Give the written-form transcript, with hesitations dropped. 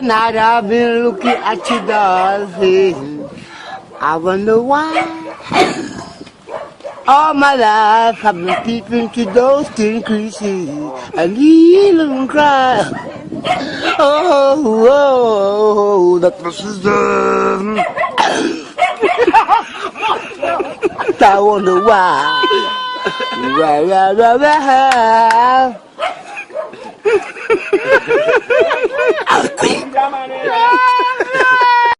Night I've been looking at you, darling. I wonder why. All my life I've been peeping to those thin creases and hear them cry. Oh, oh, that was I wonder why. Why, why, why, why. Llaman,